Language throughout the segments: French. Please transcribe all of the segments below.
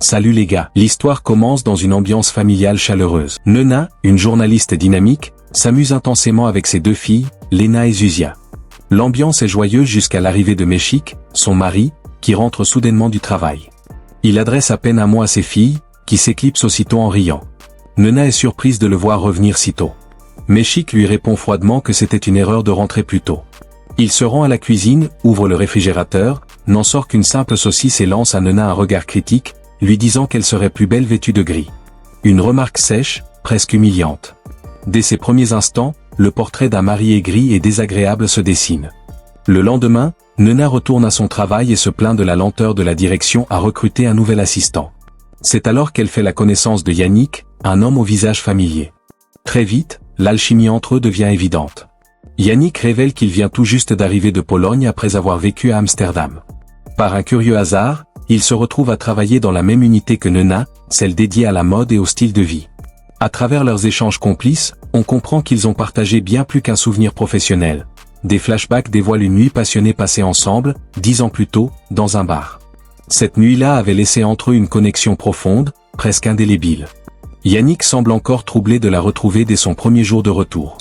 Salut les gars. L'histoire commence dans une ambiance familiale chaleureuse. Nena, une journaliste dynamique, s'amuse intensément avec ses deux filles, Lena et Zuzia. L'ambiance est joyeuse jusqu'à l'arrivée de Meshik, son mari, qui rentre soudainement du travail. Il adresse à peine un mot à ses filles, qui s'éclipsent aussitôt en riant. Nena est surprise de le voir revenir si tôt. Meshik lui répond froidement que c'était une erreur de rentrer plus tôt. Il se rend à la cuisine, ouvre le réfrigérateur, n'en sort qu'une simple saucisse et lance à Nena un regard critique, lui disant qu'elle serait plus belle vêtue de gris. Une remarque sèche, presque humiliante. Dès ses premiers instants, le portrait d'un mari aigri et désagréable se dessine. Le lendemain, Nena retourne à son travail et se plaint de la lenteur de la direction à recruter un nouvel assistant. C'est alors qu'elle fait la connaissance de Yannick, un homme au visage familier. Très vite, l'alchimie entre eux devient évidente. Yannick révèle qu'il vient tout juste d'arriver de Pologne après avoir vécu à Amsterdam. Par un curieux hasard, il se retrouve à travailler dans la même unité que Nena, celle dédiée à la mode et au style de vie. À travers leurs échanges complices, on comprend qu'ils ont partagé bien plus qu'un souvenir professionnel. Des flashbacks dévoilent une nuit passionnée passée ensemble, 10 ans plus tôt, dans un bar. Cette nuit-là avait laissé entre eux une connexion profonde, presque indélébile. Yannick semble encore troublé de la retrouver dès son premier jour de retour.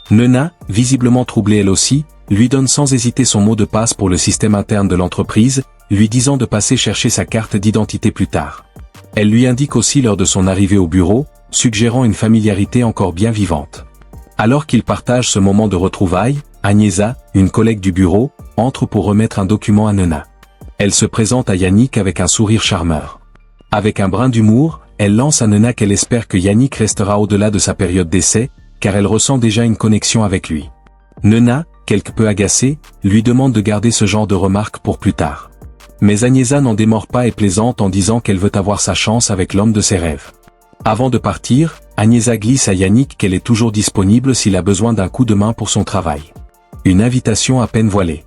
Nena, visiblement troublée elle aussi, lui donne sans hésiter son mot de passe pour le système interne de l'entreprise, lui disant de passer chercher sa carte d'identité plus tard. Elle lui indique aussi l'heure de son arrivée au bureau, suggérant une familiarité encore bien vivante. Alors qu'ils partagent ce moment de retrouvailles, Agnesa, une collègue du bureau, entre pour remettre un document à Nena. Elle se présente à Yannick avec un sourire charmeur. Avec un brin d'humour, elle lance à Nena qu'elle espère que Yannick restera au-delà de sa période d'essai, car elle ressent déjà une connexion avec lui. Nena, quelque peu agacée, lui demande de garder ce genre de remarques pour plus tard. Mais Agnesa n'en démord pas et plaisante en disant qu'elle veut avoir sa chance avec l'homme de ses rêves. Avant de partir, Agnesa glisse à Yannick qu'elle est toujours disponible s'il a besoin d'un coup de main pour son travail. Une invitation à peine voilée.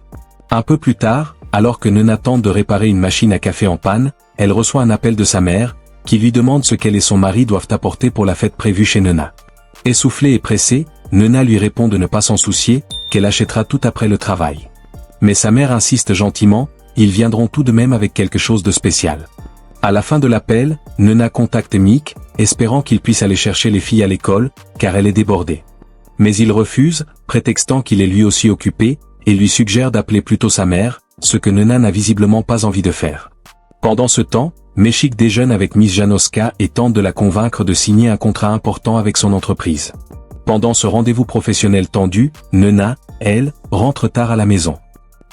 Un peu plus tard, alors que Nena tente de réparer une machine à café en panne, elle reçoit un appel de sa mère, qui lui demande ce qu'elle et son mari doivent apporter pour la fête prévue chez Nena. Essoufflée et pressée, Nena lui répond de ne pas s'en soucier, qu'elle achètera tout après le travail. Mais sa mère insiste gentiment, ils viendront tout de même avec quelque chose de spécial. À la fin de l'appel, Nena contacte Mick, espérant qu'il puisse aller chercher les filles à l'école, car elle est débordée. Mais il refuse, prétextant qu'il est lui aussi occupé, et lui suggère d'appeler plutôt sa mère, ce que Nena n'a visiblement pas envie de faire. Pendant ce temps, Meshik déjeune avec Miss Janoska et tente de la convaincre de signer un contrat important avec son entreprise. Pendant ce rendez-vous professionnel tendu, Nena, elle, rentre tard à la maison.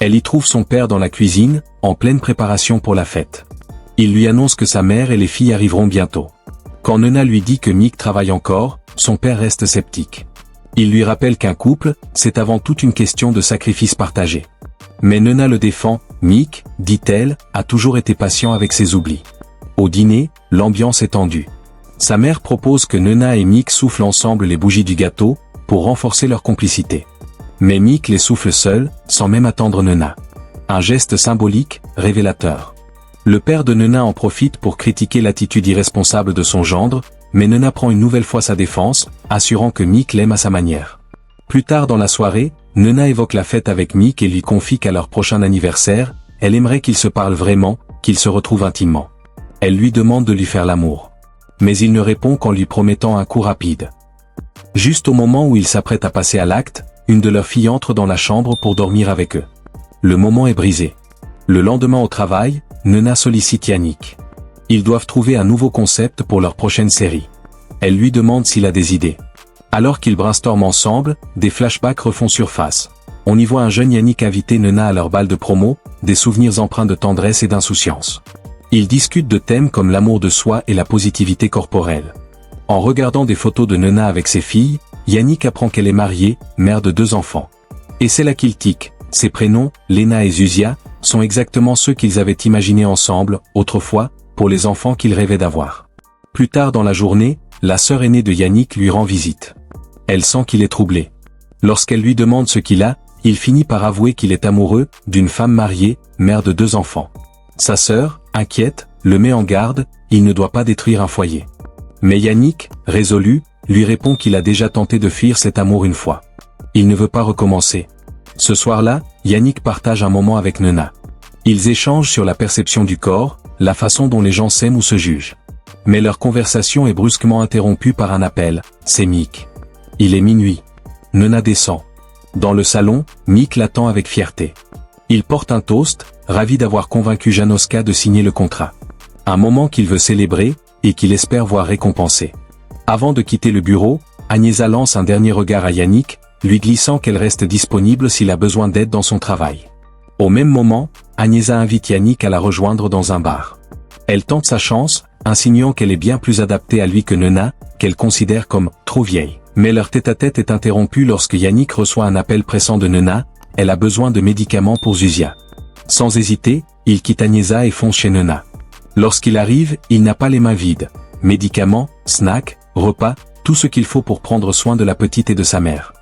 Elle y trouve son père dans la cuisine, en pleine préparation pour la fête. Il lui annonce que sa mère et les filles arriveront bientôt. Quand Nena lui dit que Mick travaille encore, son père reste sceptique. Il lui rappelle qu'un couple, c'est avant tout une question de sacrifice partagé. Mais Nena le défend, Mick, dit-elle, a toujours été patient avec ses oublis. Au dîner, l'ambiance est tendue. Sa mère propose que Nena et Mick soufflent ensemble les bougies du gâteau, pour renforcer leur complicité. Mais Mick les souffle seul, sans même attendre Nena. Un geste symbolique, révélateur. Le père de Nena en profite pour critiquer l'attitude irresponsable de son gendre, mais Nena prend une nouvelle fois sa défense, assurant que Mick l'aime à sa manière. Plus tard dans la soirée, Nena évoque la fête avec Mick et lui confie qu'à leur prochain anniversaire, elle aimerait qu'ils se parlent vraiment, qu'ils se retrouvent intimement. Elle lui demande de lui faire l'amour. Mais il ne répond qu'en lui promettant un coup rapide. Juste au moment où il s'apprête à passer à l'acte, une de leurs filles entre dans la chambre pour dormir avec eux. Le moment est brisé. Le lendemain au travail, Nena sollicite Yannick. Ils doivent trouver un nouveau concept pour leur prochaine série. Elle lui demande s'il a des idées. Alors qu'ils brainstorment ensemble, des flashbacks refont surface. On y voit un jeune Yannick inviter Nena à leur bal de promo, des souvenirs empreints de tendresse et d'insouciance. Ils discutent de thèmes comme l'amour de soi et la positivité corporelle. En regardant des photos de Nena avec ses filles, Yannick apprend qu'elle est mariée, mère de 2 enfants. Et c'est là qu'il tique. Ses prénoms, Lena et Zuzia, sont exactement ceux qu'ils avaient imaginés ensemble, autrefois, pour les enfants qu'ils rêvaient d'avoir. Plus tard dans la journée, la sœur aînée de Yannick lui rend visite. Elle sent qu'il est troublé. Lorsqu'elle lui demande ce qu'il a, il finit par avouer qu'il est amoureux d'une femme mariée, mère de 2 enfants. Sa sœur, inquiète, le met en garde, il ne doit pas détruire un foyer. Mais Yannick, résolu, lui répond qu'il a déjà tenté de fuir cet amour une fois. Il ne veut pas recommencer. Ce soir-là, Yannick partage un moment avec Nena. Ils échangent sur la perception du corps, la façon dont les gens s'aiment ou se jugent. Mais leur conversation est brusquement interrompue par un appel, c'est Mick. Il est minuit. Nona descend. Dans le salon, Mick l'attend avec fierté. Il porte un toast, ravi d'avoir convaincu Janoska de signer le contrat. Un moment qu'il veut célébrer, et qu'il espère voir récompensé. Avant de quitter le bureau, Agnesa lance un dernier regard à Yannick, lui glissant qu'elle reste disponible s'il a besoin d'aide dans son travail. Au même moment, Agnesa invite Yannick à la rejoindre dans un bar. Elle tente sa chance, insinuant qu'elle est bien plus adaptée à lui que Nona, qu'elle considère comme trop vieille. Mais leur tête-à-tête est interrompu lorsque Yannick reçoit un appel pressant de Nona, elle a besoin de médicaments pour Zuzia. Sans hésiter, il quitte Agnesa et fonce chez Nona. Lorsqu'il arrive, il n'a pas les mains vides. Médicaments, snacks, repas, tout ce qu'il faut pour prendre soin de la petite et de sa mère.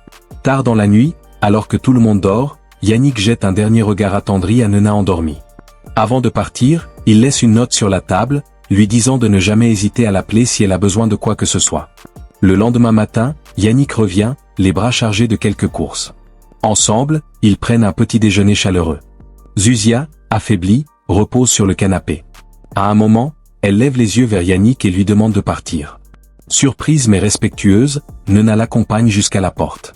Tard dans la nuit, alors que tout le monde dort, Yannick jette un dernier regard attendri à Nona endormie. Avant de partir, il laisse une note sur la table, lui disant de ne jamais hésiter à l'appeler si elle a besoin de quoi que ce soit. Le lendemain matin, Yannick revient, les bras chargés de quelques courses. Ensemble, ils prennent un petit déjeuner chaleureux. Zuzia, affaiblie, repose sur le canapé. À un moment, elle lève les yeux vers Yannick et lui demande de partir. Surprise mais respectueuse, Nona l'accompagne jusqu'à la porte.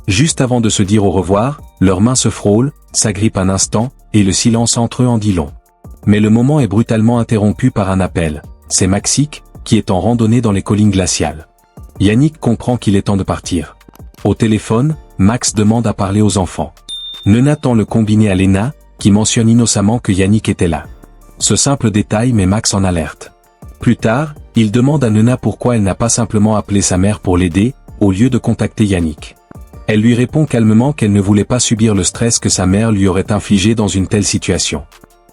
Juste avant de se dire au revoir, leurs mains se frôlent, s'agrippent un instant, et le silence entre eux en dit long. Mais le moment est brutalement interrompu par un appel. C'est Maxik, qui est en randonnée dans les collines glaciales. Yannick comprend qu'il est temps de partir. Au téléphone, Max demande à parler aux enfants. Nona tend le combiné à Lena, qui mentionne innocemment que Yannick était là. Ce simple détail met Max en alerte. Plus tard, il demande à Nona pourquoi elle n'a pas simplement appelé sa mère pour l'aider, au lieu de contacter Yannick. Elle lui répond calmement qu'elle ne voulait pas subir le stress que sa mère lui aurait infligé dans une telle situation.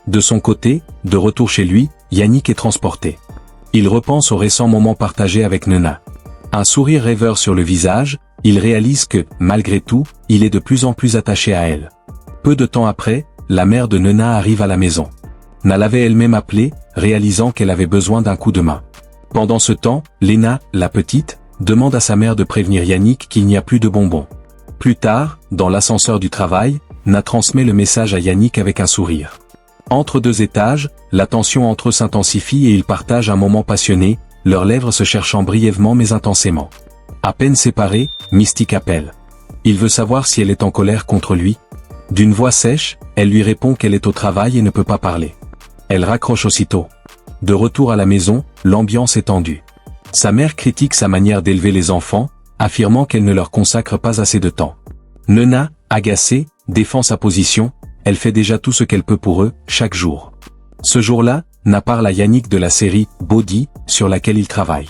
De son côté, de retour chez lui, Yannick est transporté. Il repense aux récents moments partagés avec Nona. Un sourire rêveur sur le visage, il réalise que, malgré tout, il est de plus en plus attaché à elle. Peu de temps après, la mère de Nona arrive à la maison. Nana l'avait elle-même appelée, réalisant qu'elle avait besoin d'un coup de main. Pendant ce temps, Lena, la petite, demande à sa mère de prévenir Yannick qu'il n'y a plus de bonbons. Plus tard, dans l'ascenseur du travail, Nana transmet le message à Yannick avec un sourire. Entre deux étages, la tension entre eux s'intensifie et ils partagent un moment passionné, leurs lèvres se cherchant brièvement mais intensément. À peine séparés, Mystique appelle. Il veut savoir si elle est en colère contre lui. D'une voix sèche, elle lui répond qu'elle est au travail et ne peut pas parler. Elle raccroche aussitôt. De retour à la maison, l'ambiance est tendue. Sa mère critique sa manière d'élever les enfants, affirmant qu'elle ne leur consacre pas assez de temps. Nona, agacée, défend sa position, elle fait déjà tout ce qu'elle peut pour eux, chaque jour. Ce jour-là, Nana parle à Yannick de la série « Body » sur laquelle il travaille.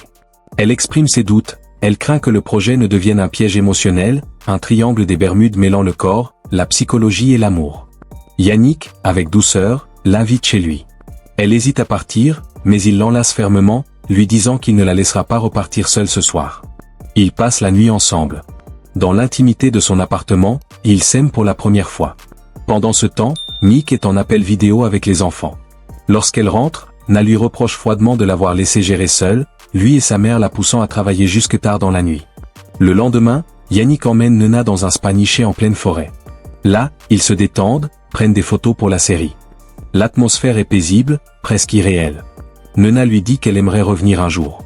Elle exprime ses doutes, elle craint que le projet ne devienne un piège émotionnel, un triangle des Bermudes mêlant le corps, la psychologie et l'amour. Yannick, avec douceur, l'invite chez lui. Elle hésite à partir, mais il l'enlace fermement, lui disant qu'il ne la laissera pas repartir seule ce soir. Ils passent la nuit ensemble. Dans l'intimité de son appartement, ils s'aiment pour la première fois. Pendant ce temps, Mick est en appel vidéo avec les enfants. Lorsqu'elle rentre, Nana lui reproche froidement de l'avoir laissé gérer seule, lui et sa mère la poussant à travailler jusque tard dans la nuit. Le lendemain, Yannick emmène Nona dans un spa niché en pleine forêt. Là, ils se détendent, prennent des photos pour la série. L'atmosphère est paisible, presque irréelle. Nona lui dit qu'elle aimerait revenir un jour.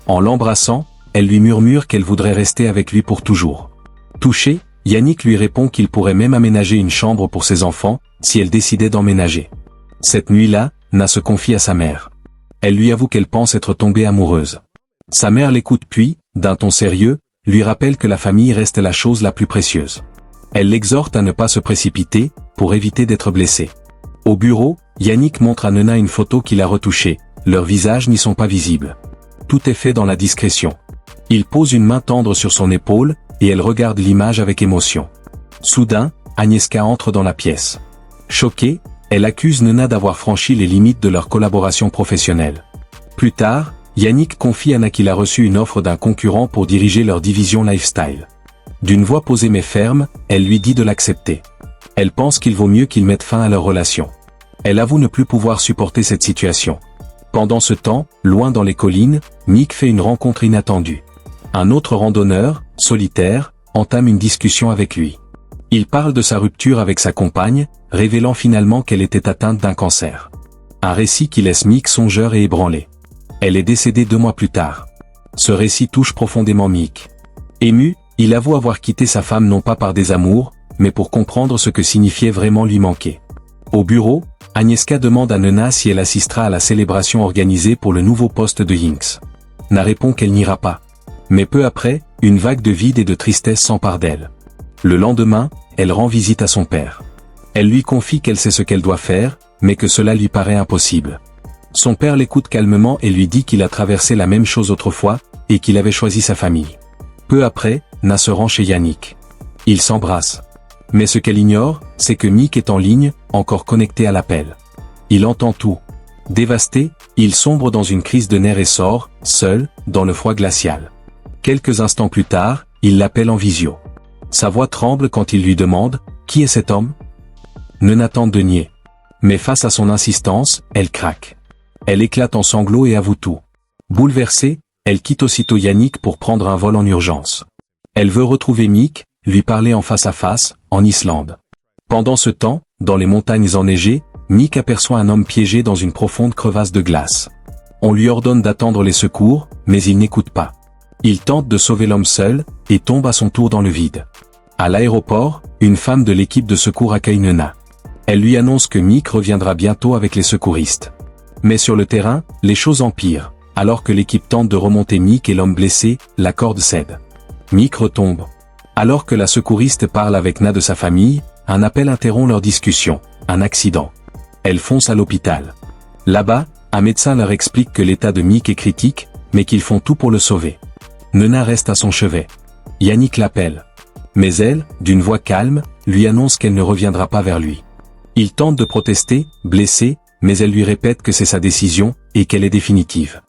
En l'embrassant, elle lui murmure qu'elle voudrait rester avec lui pour toujours. Touché, Yannick lui répond qu'il pourrait même aménager une chambre pour ses enfants, si elle décidait d'emménager. Cette nuit-là, Nana se confie à sa mère. Elle lui avoue qu'elle pense être tombée amoureuse. Sa mère l'écoute puis, d'un ton sérieux, lui rappelle que la famille reste la chose la plus précieuse. Elle l'exhorte à ne pas se précipiter, pour éviter d'être blessée. Au bureau, Yannick montre à Nona une photo qu'il a retouchée, leurs visages n'y sont pas visibles. Tout est fait dans la discrétion. Il pose une main tendre sur son épaule, et elle regarde l'image avec émotion. Soudain, Agnieszka entre dans la pièce. Choquée, elle accuse Nona d'avoir franchi les limites de leur collaboration professionnelle. Plus tard, Yannick confie à Nana qu'il a reçu une offre d'un concurrent pour diriger leur division lifestyle. D'une voix posée mais ferme, elle lui dit de l'accepter. Elle pense qu'il vaut mieux qu'ils mettent fin à leur relation. Elle avoue ne plus pouvoir supporter cette situation. Pendant ce temps, loin dans les collines, Mick fait une rencontre inattendue. Un autre randonneur, solitaire, entame une discussion avec lui. Il parle de sa rupture avec sa compagne, révélant finalement qu'elle était atteinte d'un cancer. Un récit qui laisse Mick songeur et ébranlé. Elle est décédée 2 mois plus tard. Ce récit touche profondément Mick. Ému, il avoue avoir quitté sa femme non pas par désamour, mais pour comprendre ce que signifiait vraiment lui manquer. Au bureau, Agnieszka demande à Nena si elle assistera à la célébration organisée pour le nouveau poste de Hinks. Nena répond qu'elle n'ira pas. Mais peu après, une vague de vide et de tristesse s'empare d'elle. Le lendemain, elle rend visite à son père. Elle lui confie qu'elle sait ce qu'elle doit faire, mais que cela lui paraît impossible. Son père l'écoute calmement et lui dit qu'il a traversé la même chose autrefois, et qu'il avait choisi sa famille. Peu après, Nena se rend chez Yannick. Ils s'embrassent. Mais ce qu'elle ignore, c'est que Mick est en ligne, encore connecté à l'appel. Il entend tout. Dévasté, il sombre dans une crise de nerfs et sort, seul, dans le froid glacial. Quelques instants plus tard, il l'appelle en visio. Sa voix tremble quand il lui demande « Qui est cet homme ?» Nena tente de nier. Mais face à son insistance, elle craque. Elle éclate en sanglots et avoue tout. Bouleversée, elle quitte aussitôt Yannick pour prendre un vol en urgence. Elle veut retrouver Mick, lui parler en face à face, en Islande. Pendant ce temps, dans les montagnes enneigées, Mick aperçoit un homme piégé dans une profonde crevasse de glace. On lui ordonne d'attendre les secours, mais il n'écoute pas. Il tente de sauver l'homme seul, et tombe à son tour dans le vide. À l'aéroport, une femme de l'équipe de secours accueille Nena. Elle lui annonce que Mick reviendra bientôt avec les secouristes. Mais sur le terrain, les choses empirent. Alors que l'équipe tente de remonter Mick et l'homme blessé, la corde cède. Mick retombe. Alors que la secouriste parle avec Nena de sa famille, un appel interrompt leur discussion. Un accident. Elle fonce à l'hôpital. Là-bas, un médecin leur explique que l'état de Mick est critique, mais qu'ils font tout pour le sauver. Nena reste à son chevet. Yannick l'appelle. Mais elle, d'une voix calme, lui annonce qu'elle ne reviendra pas vers lui. Il tente de protester, blessé, mais elle lui répète que c'est sa décision, et qu'elle est définitive.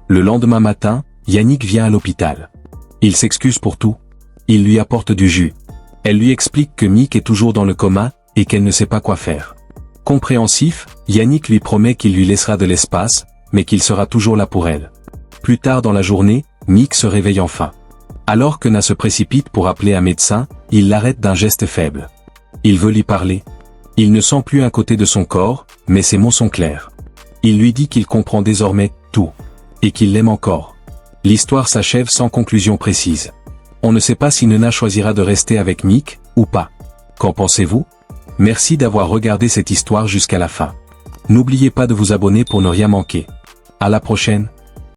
Le lendemain matin, Yannick vient à l'hôpital. Il s'excuse pour tout. Il lui apporte du jus. Elle lui explique que Mick est toujours dans le coma, et qu'elle ne sait pas quoi faire. Compréhensif, Yannick lui promet qu'il lui laissera de l'espace, mais qu'il sera toujours là pour elle. Plus tard dans la journée, Mick se réveille enfin. Alors que Nena se précipite pour appeler un médecin, il l'arrête d'un geste faible. Il veut lui parler. Il ne sent plus un côté de son corps, mais ses mots sont clairs. Il lui dit qu'il comprend désormais tout. Et qu'il l'aime encore. L'histoire s'achève sans conclusion précise. On ne sait pas si Nena choisira de rester avec Mick, ou pas. Qu'en pensez-vous ? Merci d'avoir regardé cette histoire jusqu'à la fin. N'oubliez pas de vous abonner pour ne rien manquer. À la prochaine.